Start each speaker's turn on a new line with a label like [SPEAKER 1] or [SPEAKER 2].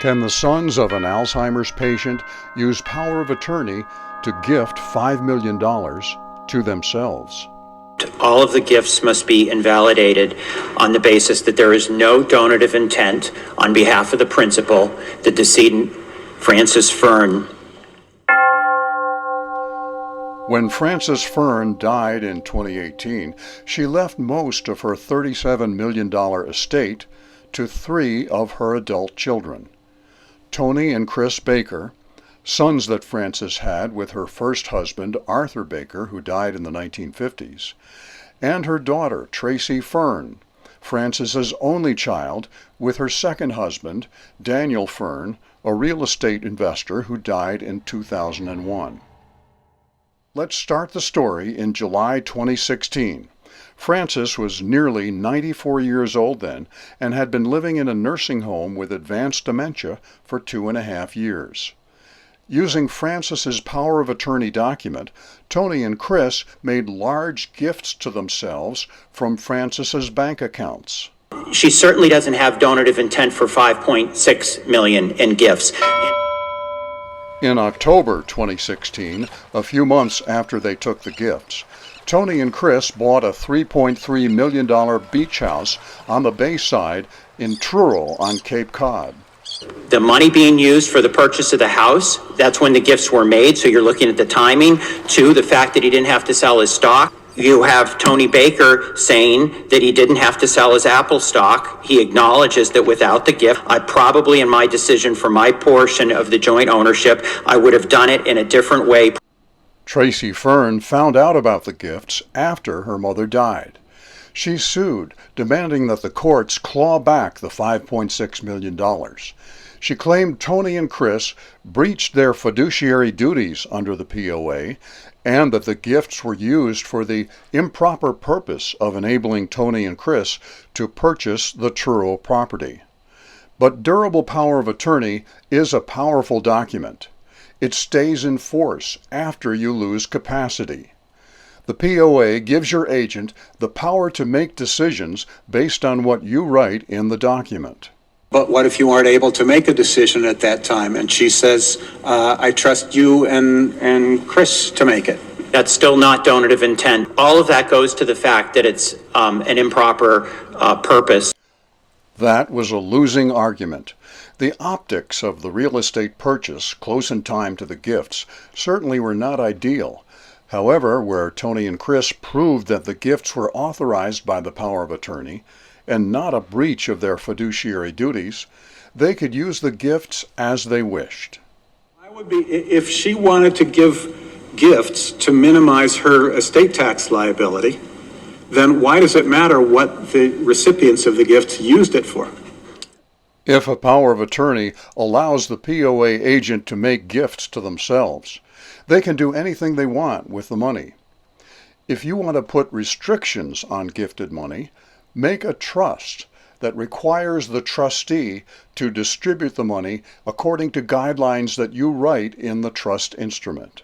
[SPEAKER 1] Can the sons of an Alzheimer's patient use power of attorney to gift $5 million to themselves?
[SPEAKER 2] All of the gifts must be invalidated on the basis that there is no donative intent on behalf of the principal, the decedent, Frances Fern.
[SPEAKER 1] When Frances Fern died in 2018, she left most of her $37 million estate to 3 of her adult children. Tony and Chris Baker, sons that Frances had with her first husband, Arthur Baker, who died in the 1950s, and her daughter, Tracy Fern, Frances's only child, with her second husband, Daniel Fern, a real estate investor who died in 2001. Let's start the story in July 2016. Frances was nearly 94 years old then and had been living in a nursing home with advanced dementia for 2.5 years. Using Frances's power of attorney document, Tony and Chris made large gifts to themselves from Frances's bank accounts.
[SPEAKER 2] She certainly doesn't have donative intent for $5.6 million in gifts.
[SPEAKER 1] In October 2016, a few months after they took the gifts, Tony and Chris bought a $3.3 million beach house on the Bayside in Truro on Cape Cod.
[SPEAKER 2] The money being used for the purchase of the house, that's when the gifts were made, so you're looking at the timing. 2, the fact that he didn't have to sell his stock. You have Tony Baker saying that he didn't have to sell his Apple stock. He acknowledges that without the gift, I probably, in my decision for my portion of the joint ownership, I would have done it in a different way.
[SPEAKER 1] Tracy Fern found out about the gifts after her mother died. She sued, demanding that the courts claw back the $5.6 million. She claimed Tony and Chris breached their fiduciary duties under the POA and that the gifts were used for the improper purpose of enabling Tony and Chris to purchase the Truro property. But durable power of attorney is a powerful document. It stays in force after you lose capacity. The POA gives your agent the power to make decisions based on what you write in the document.
[SPEAKER 3] But what if you aren't able to make a decision at that time? And she says, I trust you and Chris to make it.
[SPEAKER 2] That's still not donative intent. All of that goes to the fact that it's an improper purpose.
[SPEAKER 1] That was a losing argument. The optics of the real estate purchase, close in time to the gifts, certainly were not ideal. However, where Tony and Chris proved that the gifts were authorized by the power of attorney and not a breach of their fiduciary duties, they could use the gifts as they wished.
[SPEAKER 3] If she wanted to give gifts to minimize her estate tax liability, then why does it matter what the recipients of the gifts used it for?
[SPEAKER 1] If a power of attorney allows the POA agent to make gifts to themselves, they can do anything they want with the money. If you want to put restrictions on gifted money, make a trust that requires the trustee to distribute the money according to guidelines that you write in the trust instrument.